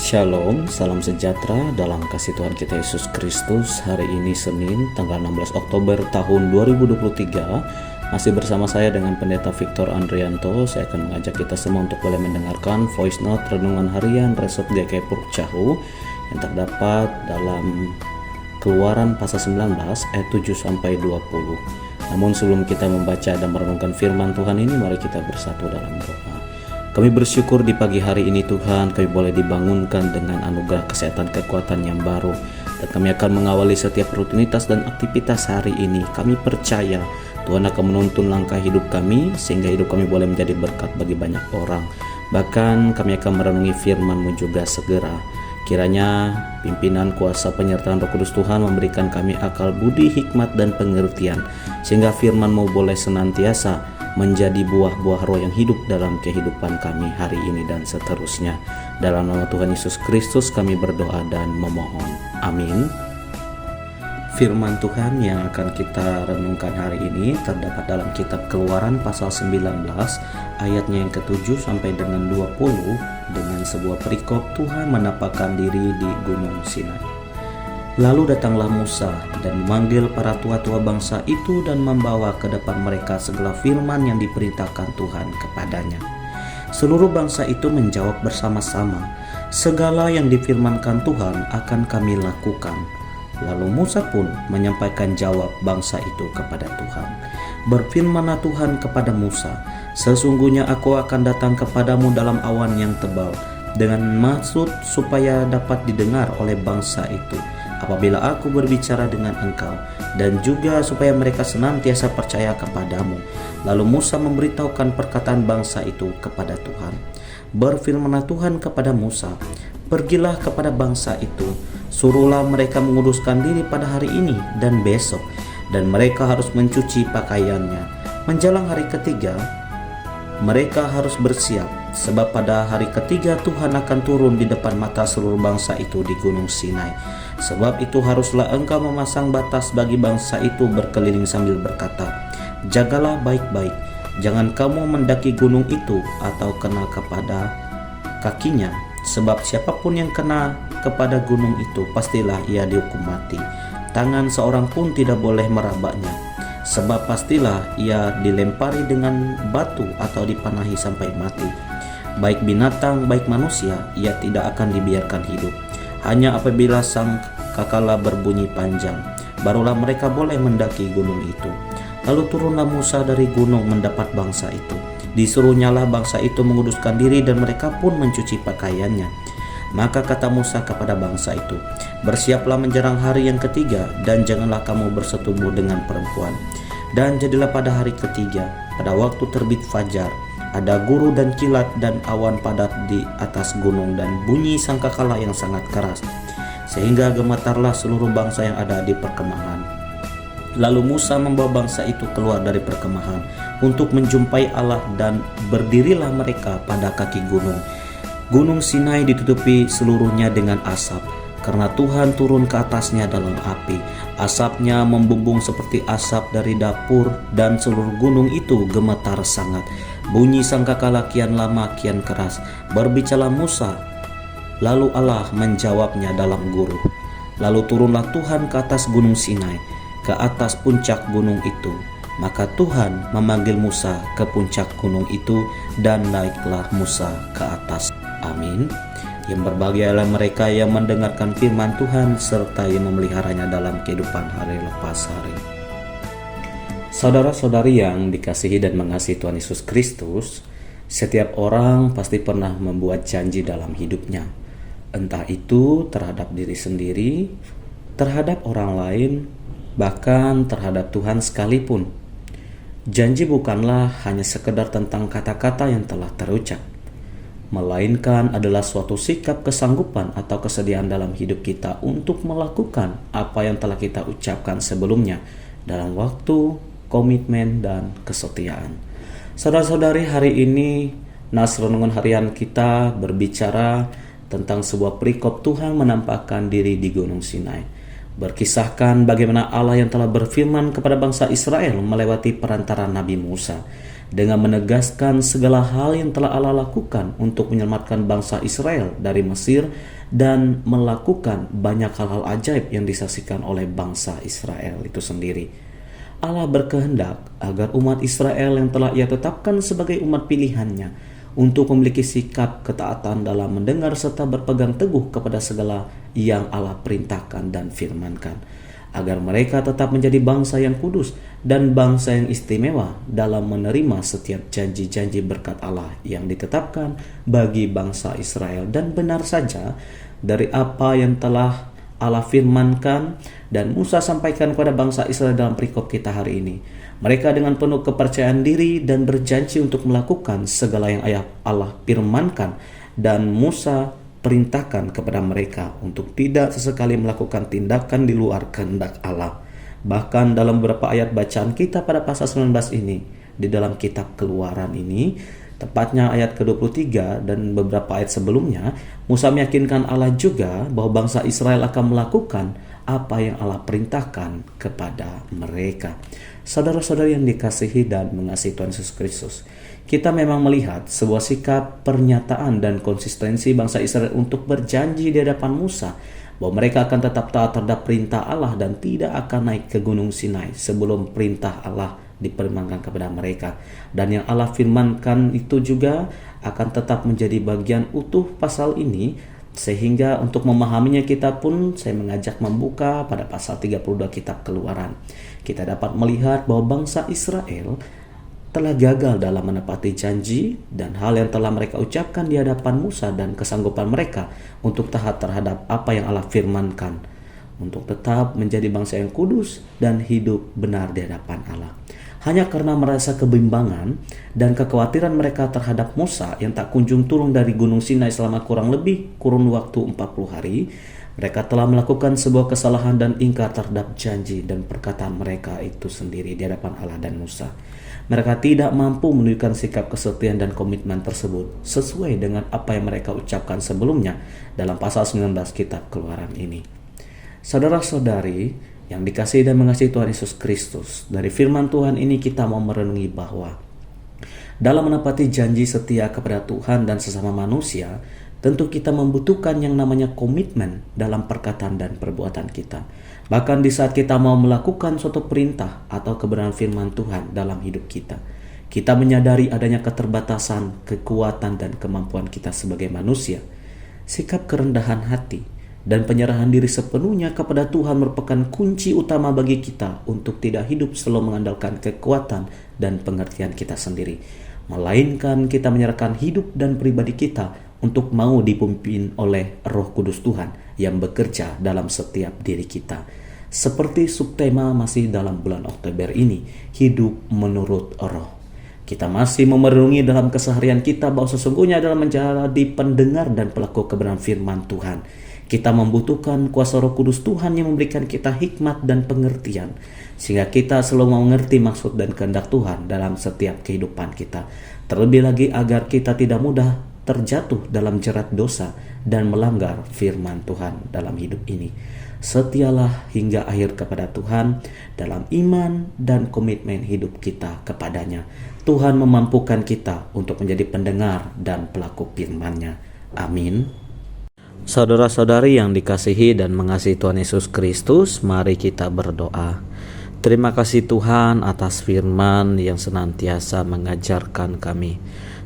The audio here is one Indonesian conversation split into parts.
Shalom, salam sejahtera dalam kasih Tuhan kita Yesus Kristus. Hari ini Senin, tanggal 16 Oktober tahun 2023. Masih bersama saya dengan Pendeta Victor Andrianto. Saya akan mengajak kita semua untuk boleh mendengarkan voice note renungan harian Resort GKI Purk Cahu yang terdapat dalam Keluaran pasal 19 ayat 7-20. Namun sebelum kita membaca dan merenungkan firman Tuhan ini, mari kita bersatu dalam doa. Kami bersyukur di pagi hari ini Tuhan, kami boleh dibangunkan dengan anugerah kesehatan kekuatan yang baru. Dan kami akan mengawali setiap rutinitas dan aktivitas hari ini. Kami percaya Tuhan akan menuntun langkah hidup kami, sehingga hidup kami boleh menjadi berkat bagi banyak orang. Bahkan kami akan merenungi firman-Mu juga segera. Kiranya pimpinan, kuasa, penyertaan Roh Kudus Tuhan memberikan kami akal budi, hikmat, dan pengertian, sehingga firman-Mu boleh senantiasa menjadi buah-buah roh yang hidup dalam kehidupan kami hari ini dan seterusnya. Dalam nama Tuhan Yesus Kristus kami berdoa dan memohon. Amin. Firman Tuhan yang akan kita renungkan hari ini terdapat dalam kitab Keluaran pasal 19 ayatnya yang ke-7 sampai dengan 20 dengan sebuah perikop Tuhan menampakkan diri di Gunung Sinai. Lalu datanglah Musa dan memanggil para tua-tua bangsa itu dan membawa ke depan mereka segala firman yang diperintahkan Tuhan kepadanya. Seluruh bangsa itu menjawab bersama-sama, "Segala yang difirmankan Tuhan akan kami lakukan." Lalu Musa pun menyampaikan jawab bangsa itu kepada Tuhan. Berfirmanlah Tuhan kepada Musa, "Sesungguhnya aku akan datang kepadamu dalam awan yang tebal, dengan maksud supaya dapat didengar oleh bangsa itu apabila aku berbicara dengan engkau, dan juga supaya mereka senantiasa percaya kepadamu." Lalu Musa memberitahukan perkataan bangsa itu kepada Tuhan. Berfirmanlah Tuhan kepada Musa, "Pergilah kepada bangsa itu, suruhlah mereka menguduskan diri pada hari ini dan besok, dan mereka harus mencuci pakaiannya. Menjelang hari ketiga, mereka harus bersiap, sebab pada hari ketiga Tuhan akan turun di depan mata seluruh bangsa itu di Gunung Sinai. Sebab itu haruslah engkau memasang batas bagi bangsa itu berkeliling sambil berkata, 'Jagalah baik-baik, jangan kamu mendaki gunung itu atau kena kepada kakinya, sebab siapapun yang kena kepada gunung itu pastilah ia dihukum mati. Tangan seorang pun tidak boleh merabaknya, sebab pastilah ia dilempari dengan batu atau dipanahi sampai mati. Baik binatang, baik manusia, ia tidak akan dibiarkan hidup. Hanya apabila sang kakala berbunyi panjang, barulah mereka boleh mendaki gunung itu.' Lalu turunlah Musa dari gunung mendapat bangsa itu. Disuruhnyalah bangsa itu menguduskan diri, dan mereka pun mencuci pakaiannya. Maka kata Musa kepada bangsa itu, 'Bersiaplah menjelang hari yang ketiga, dan janganlah kamu bersetubuh dengan perempuan.' Dan jadilah pada hari ketiga, pada waktu terbit fajar, ada guru dan kilat dan awan padat di atas gunung, dan bunyi sangkakala yang sangat keras, sehingga gemetarlah seluruh bangsa yang ada di perkemahan. Lalu Musa membawa bangsa itu keluar dari perkemahan untuk menjumpai Allah, dan berdirilah mereka pada kaki gunung. Gunung Sinai ditutupi seluruhnya dengan asap, karena Tuhan turun ke atasnya dalam api. Asapnya membumbung seperti asap dari dapur, dan seluruh gunung itu gemetar sangat. Bunyi sangkakala kian lama kian keras. Berbicara Musa, lalu Allah menjawabnya dalam guru. Lalu turunlah Tuhan ke atas gunung Sinai, ke atas puncak gunung itu. Maka Tuhan memanggil Musa ke puncak gunung itu, dan naiklah Musa ke atas. Amin. Yang berbahagialah mereka yang mendengarkan firman Tuhan, serta yang memeliharanya dalam kehidupan hari lepas hari. Saudara-saudari yang dikasihi dan mengasihi Tuhan Yesus Kristus, setiap orang pasti pernah membuat janji dalam hidupnya. Entah itu terhadap diri sendiri, terhadap orang lain, bahkan terhadap Tuhan sekalipun. Janji bukanlah hanya sekedar tentang kata-kata yang telah terucap, melainkan adalah suatu sikap kesanggupan atau kesediaan dalam hidup kita untuk melakukan apa yang telah kita ucapkan sebelumnya dalam waktu, komitmen, dan kesetiaan. Saudara-saudari, hari ini nas renungan harian kita berbicara tentang sebuah perikop Tuhan menampakkan diri di Gunung Sinai. Berkisahkan bagaimana Allah yang telah berfirman kepada bangsa Israel melewati perantara Nabi Musa, dengan menegaskan segala hal yang telah Allah lakukan untuk menyelamatkan bangsa Israel dari Mesir dan melakukan banyak hal-hal ajaib yang disaksikan oleh bangsa Israel itu sendiri. Allah berkehendak agar umat Israel yang telah Ia tetapkan sebagai umat pilihannya untuk memiliki sikap ketaatan dalam mendengar serta berpegang teguh kepada segala yang Allah perintahkan dan firmankan, agar mereka tetap menjadi bangsa yang kudus dan bangsa yang istimewa dalam menerima setiap janji-janji berkat Allah yang ditetapkan bagi bangsa Israel. Dan benar saja dari apa yang telah Allah firmankan dan Musa sampaikan kepada bangsa Israel dalam perikop kita hari ini, mereka dengan penuh kepercayaan diri dan berjanji untuk melakukan segala yang Allah firmankan dan Musa perintahkan kepada mereka untuk tidak sesekali melakukan tindakan di luar kehendak Allah. Bahkan dalam beberapa ayat bacaan kita pada pasal 19 ini, di dalam kitab Keluaran ini, tepatnya ayat ke-23 dan beberapa ayat sebelumnya, Musa meyakinkan Allah juga bahwa bangsa Israel akan melakukan apa yang Allah perintahkan kepada mereka. Saudara-saudara yang dikasihi dan mengasihi Tuhan Yesus Kristus, kita memang melihat sebuah sikap, pernyataan, dan konsistensi bangsa Israel untuk berjanji di hadapan Musa bahwa mereka akan tetap taat terhadap perintah Allah dan tidak akan naik ke Gunung Sinai sebelum perintah Allah difirmankan kepada mereka. Dan yang Allah firmankan itu juga akan tetap menjadi bagian utuh pasal ini, sehingga untuk memahaminya kita pun saya mengajak membuka pada pasal 32 kitab Keluaran. Kita dapat melihat bahwa bangsa Israel telah gagal dalam menepati janji dan hal yang telah mereka ucapkan di hadapan Musa dan kesanggupan mereka untuk taat terhadap apa yang Allah firmankan, untuk tetap menjadi bangsa yang kudus dan hidup benar di hadapan Allah. Hanya karena merasa kebimbangan dan kekhawatiran mereka terhadap Musa yang tak kunjung turun dari Gunung Sinai selama kurang lebih kurun waktu 40 hari, mereka telah melakukan sebuah kesalahan dan ingkar terhadap janji dan perkataan mereka itu sendiri di hadapan Allah dan Musa. Mereka tidak mampu menunjukkan sikap kesetiaan dan komitmen tersebut sesuai dengan apa yang mereka ucapkan sebelumnya dalam pasal 19 kitab Keluaran ini. Saudara-saudari yang dikasihi dan mengasihi Tuhan Yesus Kristus, dari firman Tuhan ini kita mau merenungi bahwa dalam menepati janji setia kepada Tuhan dan sesama manusia, tentu kita membutuhkan yang namanya komitmen dalam perkataan dan perbuatan kita. Bahkan di saat kita mau melakukan suatu perintah atau kebenaran firman Tuhan dalam hidup kita, kita menyadari adanya keterbatasan, kekuatan, dan kemampuan kita sebagai manusia. Sikap kerendahan hati dan penyerahan diri sepenuhnya kepada Tuhan merupakan kunci utama bagi kita untuk tidak hidup selalu mengandalkan kekuatan dan pengertian kita sendiri, melainkan kita menyerahkan hidup dan pribadi kita untuk mau dipimpin oleh Roh Kudus Tuhan yang bekerja dalam setiap diri kita. Seperti subtema masih dalam bulan Oktober ini, hidup menurut Roh. Kita masih memerenungi dalam keseharian kita bahwa sesungguhnya dalam menjadi pendengar dan pelaku kebenaran firman Tuhan, kita membutuhkan kuasa Roh Kudus Tuhan yang memberikan kita hikmat dan pengertian, sehingga kita selalu mengerti maksud dan kehendak Tuhan dalam setiap kehidupan kita. Terlebih lagi agar kita tidak mudah terjatuh dalam jerat dosa dan melanggar firman Tuhan dalam hidup ini. Setialah hingga akhir kepada Tuhan dalam iman dan komitmen hidup kita kepadanya. Tuhan memampukan kita untuk menjadi pendengar dan pelaku firman-Nya. Amin. Saudara-saudari yang dikasihi dan mengasihi Tuhan Yesus Kristus, mari kita berdoa. Terima kasih Tuhan atas firman yang senantiasa mengajarkan kami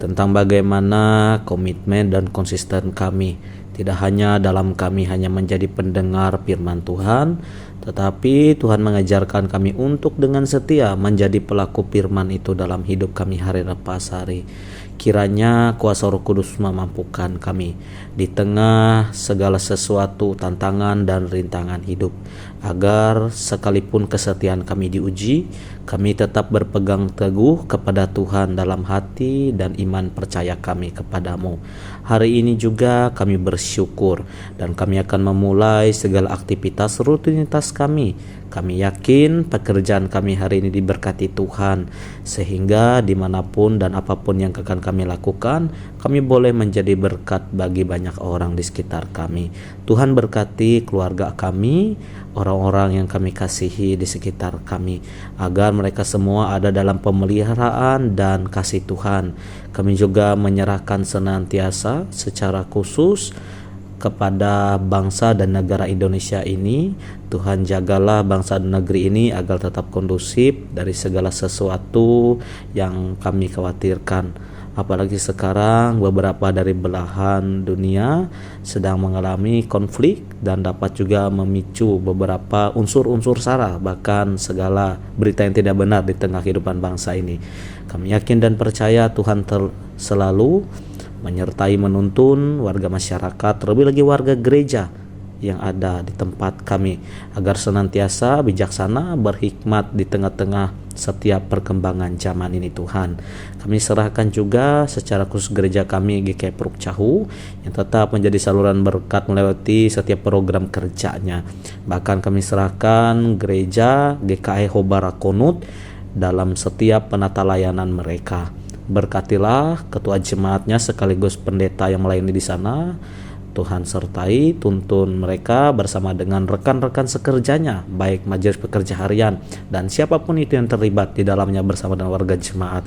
tentang bagaimana komitmen dan konsisten kami, tidak hanya dalam kami hanya menjadi pendengar firman Tuhan, tetapi Tuhan mengajarkan kami untuk dengan setia menjadi pelaku firman itu dalam hidup kami hari lepas hari. Kiranya kuasa Roh Kudus memampukan kami di tengah segala sesuatu tantangan dan rintangan hidup, agar sekalipun kesetiaan kami diuji, kami tetap berpegang teguh kepada Tuhan dalam hati dan iman percaya kami kepadamu. Hari ini juga kami bersyukur dan kami akan memulai segala aktivitas rutinitas kami. Kami yakin pekerjaan kami hari ini diberkati Tuhan, sehingga dimanapun dan apapun yang akan kami lakukan, kami boleh menjadi berkat bagi banyak orang di sekitar kami. Tuhan berkati keluarga kami, orang-orang yang kami kasihi di sekitar kami, agar mereka semua ada dalam pemeliharaan dan kasih Tuhan. Kami juga menyerahkan senantiasa secara khusus kepada bangsa dan negara Indonesia ini. Tuhan jagalah bangsa dan negeri ini agar tetap kondusif dari segala sesuatu yang kami khawatirkan. Apalagi sekarang beberapa dari belahan dunia sedang mengalami konflik dan dapat juga memicu beberapa unsur-unsur sara, bahkan segala berita yang tidak benar di tengah kehidupan bangsa ini. Kami yakin dan percaya Tuhan selalu menyertai menuntun warga masyarakat, terlebih lagi warga gereja yang ada di tempat kami, agar senantiasa bijaksana, berhikmat di tengah-tengah setiap perkembangan zaman ini Tuhan. Kami serahkan juga secara khusus gereja kami GKI Puruk Cahu yang tetap menjadi saluran berkat melewati setiap program kerjanya. Bahkan kami serahkan gereja GKI Hobara Konut dalam setiap penata layanan mereka. Berkatilah ketua jemaatnya sekaligus pendeta yang melayani di sana. Tuhan sertai, tuntun mereka bersama dengan rekan-rekan sekerjanya, baik majelis pekerja harian dan siapapun itu yang terlibat di dalamnya bersama dengan warga jemaat,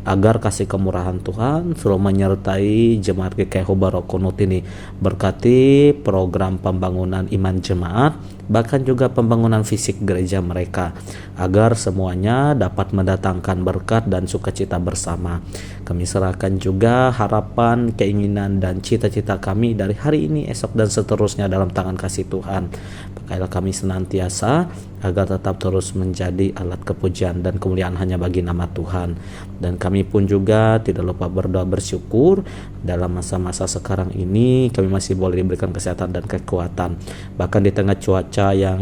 agar kasih kemurahan Tuhan selalu menyertai jemaat GKI Hobara Konut ini. Berkati program pembangunan iman jemaat, bahkan juga pembangunan fisik gereja mereka, agar semuanya dapat mendatangkan berkat dan sukacita bersama. Kami serahkan juga harapan, keinginan, dan cita-cita kami dari hari ini, esok, dan seterusnya dalam tangan kasih Tuhan. Pakailah kami senantiasa agar tetap terus menjadi alat kepujian dan kemuliaan hanya bagi nama Tuhan. Dan kami pun juga tidak lupa berdoa bersyukur dalam masa-masa sekarang ini kami masih boleh diberikan kesehatan dan kekuatan. Bahkan di tengah cuaca yang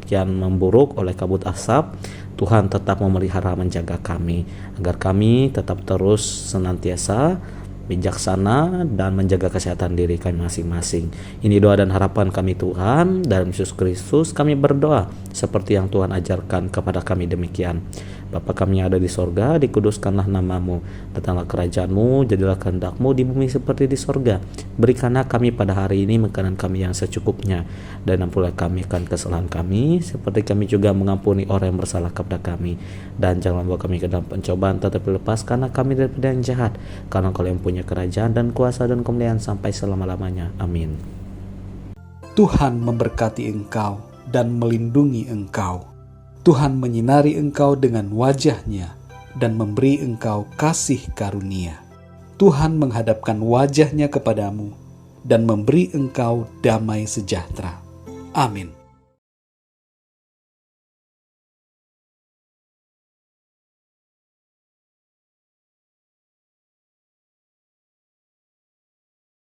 kian memburuk oleh kabut asap, Tuhan tetap memelihara, menjaga kami, agar kami tetap terus senantiasa bijaksana dan menjaga kesehatan diri kami masing-masing. Ini doa dan harapan kami Tuhan, dalam Yesus Kristus kami berdoa seperti yang Tuhan ajarkan kepada kami demikian. Bapa kami yang ada di sorga, dikuduskanlah namamu, datanglah kerajaanmu, jadilah kehendak-mu di bumi seperti di sorga. Berikanlah kami pada hari ini makanan kami yang secukupnya, dan ampunilah kami akan kesalahan kami, seperti kami juga mengampuni orang yang bersalah kepada kami. Dan jangan bawa kami ke dalam pencobaan, tetapi lepaskanlah kami daripada yang jahat, karena Engkau yang punya kerajaan dan kuasa dan kemuliaan sampai selama-lamanya. Amin. Tuhan memberkati engkau dan melindungi engkau. Tuhan menyinari engkau dengan wajah-Nya dan memberi engkau kasih karunia. Tuhan menghadapkan wajah-Nya kepadamu dan memberi engkau damai sejahtera. Amin.